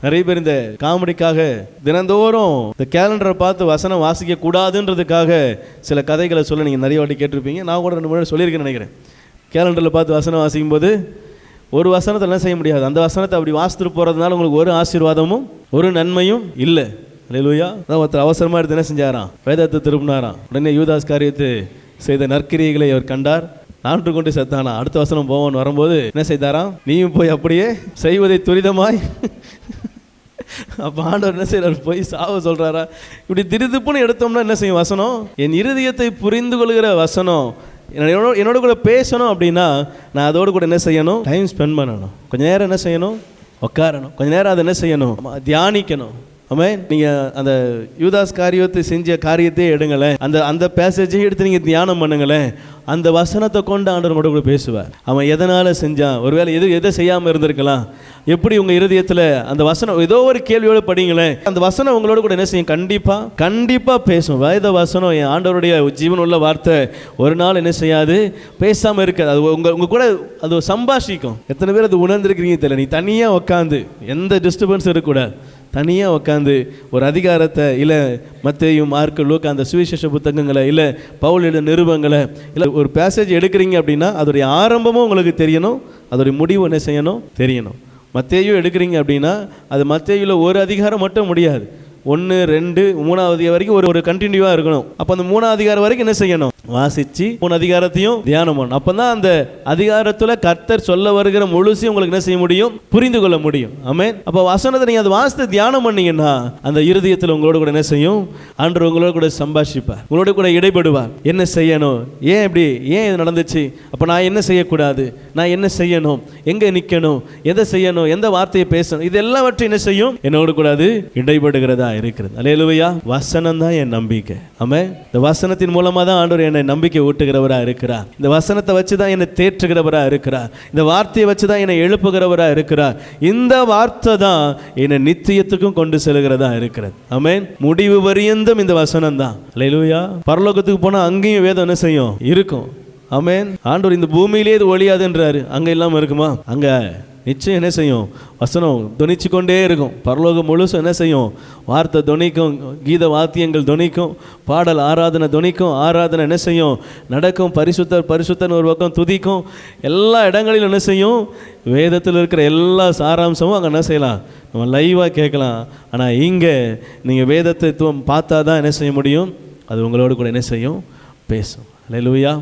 நிறைய பேர் இந்த காமெடிக்காக தினந்தோறும் இந்த கேலண்டரை பார்த்து வசனம் வாசிக்க கூடாதுன்றதுக்காக சில கதைகளை சொல்ல நீங்கள் நிறைய வாட்டி கேட்டிருப்பீங்க. நான் கூட 2 முறை சொல்லியிருக்கேன்னு நினைக்கிறேன். கேலண்டரில் பார்த்து வசனம் வாசிக்கும் போது ஒரு வசனத்தை என்ன செய்ய முடியாது. அந்த வசனத்தை அப்படி வாசித்துட்டு போகிறதுனால உங்களுக்கு ஒரு ஆசீர்வாதமும் ஒரு நன்மையும் இல்லை. அல்லேலூயா. அதான் ஒருத்தர் அவசரமாக எடுத்து என்ன செஞ்சாராம், வேதத்தை திரும்பினாராம். உடனே யூதாஸ் காரியத்தை செய்த நற்கிரியைகளை அவர் கண்டார், நான்று கொண்டு செத்தானா. அடுத்த வசனம் போவான்னு வரும்போது என்ன செய்தாராம், நீயும் போய் அப்படியே செய்வதை துரிதமாய். அப்போ ஆண்டவர் என்ன செய்யறாரு, போய் சாவ சொல்றாரா. இப்படி திடுதிப்புன்னு எடுத்தோம்னா என்ன செய்யும் வசனம், என் இருதயத்தை புரிந்து கொள்கிற வசனம் என்னோட கூட பேசணும் அப்படின்னா நான் அதோடு கூட என்ன செய்யணும், டைம் ஸ்பெண்ட் பண்ணணும். கொஞ்ச நேரம் என்ன செய்யணும், உட்காரணும். கொஞ்ச நேரம் அதை என்ன செய்யணும், தியானிக்கணும். ஆமென். நீங்கள் அந்த யூதாஸ் காரியத்தை செஞ்ச காரியத்தையே எடுங்களேன், அந்த பேசேஜை எடுத்து நீங்கள் தியானம் பண்ணுங்களேன். அந்த வசனத்தை கொண்டு ஆண்டவர் கூட பேசுவார். அவன் எதனால் செஞ்சான், ஒருவேளை எதை செய்யாமல் இருந்திருக்கலாம், எப்படி உங்கள் இருதயத்தில் அந்த வசனம் ஏதோ ஒரு கேள்வியோடு படிங்களேன். அந்த வசனம் உங்களோட கூட என்ன செய்யும், கண்டிப்பாக பேசும். வேத வசனம் என் ஆண்டவருடைய ஜீவனுள்ள வார்த்தை ஒரு நாள் என்ன செய்யாது, பேசாமல் இருக்காது. அது உங்கள் கூட அது சம்பாஷிக்கும். எத்தனை பேர் அது உணர்ந்துருக்கிறீங்க தெரியல. நீ தனியாக உட்காந்து எந்த டிஸ்டர்பன்ஸ் இருக்கக்கூடாது, தனியாக உட்காந்து ஒரு அதிகாரத்தை இல்லை மத்தேயு மார்க்கு லூக்கா அந்த சுவிசேஷ புத்தகங்களை இல்லை பவுல் நிருபங்களை இல்லை ஒரு பேசேஜ் எடுக்கிறீங்க அப்படின்னா அதோடைய ஆரம்பமும் உங்களுக்கு தெரியணும், அதோடைய முடிவு என்ன செய்யணும் தெரியணும். மத்தேயு எடுக்கிறீங்க அப்படின்னா அது மத்தேயுல ஒரு அதிகாரம் மட்டும் முடியாது, 1, 2, 3 வரைக்கும் ஒரு கண்டினியூவாக இருக்கணும். அப்போ அந்த 3 அதிகாரம் வரைக்கும் என்ன செய்யணும், வாசித்து 3 அதிகாரத்தையும் தியானம் பண்ணணும். அப்போ தான் அந்த அதிகாரத்தில் கர்த்தர் சொல்ல வருகிற முழுசையும் உங்களுக்கு என்ன செய்ய முடியும், புரிந்து கொள்ள முடியும். ஆமென். அப்போ வசனத்தை நீங்கள் அதை வாசித்து தியானம் பண்ணீங்கன்னா அந்த இருதயத்தில் உங்களோட கூட என்ன செய்யும், ஆண்டவர் உங்களோட கூட சம்பாஷிப்பார், உங்களோட கூட இடைப்படுவார். என்ன செய்யணும், ஏன் இப்படி, ஏன் இது நடந்துச்சு, அப்போ நான் என்ன செய்யக்கூடாது, நான் என்ன செய்யணும், எங்கே நிற்கணும், எதை செய்யணும், எந்த வார்த்தையை பேசணும், இது எல்லாவற்றையும் என்ன செய்யும், என்னோட கூட அது இடைப்படுகிறதா இருக்கிறது. அல்லேலூயா. வசனம் தான் என் நம்பிக்கை. ஆமென். இந்த வசனத்தின் மூலமா தான் ஆண்டவர் என்னை நம்பிக்கை ஊட்டுகிறவரா இருக்கிறார். இந்த வசனத்தை வச்சு தான் என்னை தேற்றுகிறவரா இருக்கிறார். இந்த வார்த்தையை வச்சு தான் என்னை எழுப்புகிறவரா இருக்கிறார். இந்த வார்த்தை தான் என்னை நித்தியத்துக்கும் கொண்டு செல்கிறதா இருக்கிறது. ஆமென். முடிவு பரியந்தம் இந்த வசனம் தான். அல்லேலூயா. பரலோகத்துக்கு போனா அங்கேயும் வேதம் என்ன செய்யும், இருக்கும். ஆமென். ஆண்டவர் இந்த பூமியிலே இது ஒழியாதுன்றாரு, அங்க இல்லாம இருக்குமா, அங்க நிச்சயம் என்ன செய்யும், வசனம் துணிச்சு கொண்டே இருக்கும். பரலோகம் முழுசும் என்ன செய்யும், வார்த்தை துணிக்கும், கீத வாத்தியங்கள் துணிக்கும், பாடல் ஆராதனை துணிக்கும், ஆராதனை என்ன செய்யும் நடக்கும், பரிசுத்தர் ஒரு பக்கம் துதிக்கும். எல்லா இடங்களிலும் என்ன செய்யும், வேதத்தில் இருக்கிற எல்லா சாராம்சமும் அங்கே என்ன செய்யலாம், நம்ம லைவாக கேட்கலாம். ஆனால் இங்கே நீங்கள் வேதத்தை பார்த்தா தான் என்ன செய்ய முடியும், அது உங்களோடு கூட என்ன செய்யும், பேசும். அல்லேலூயா.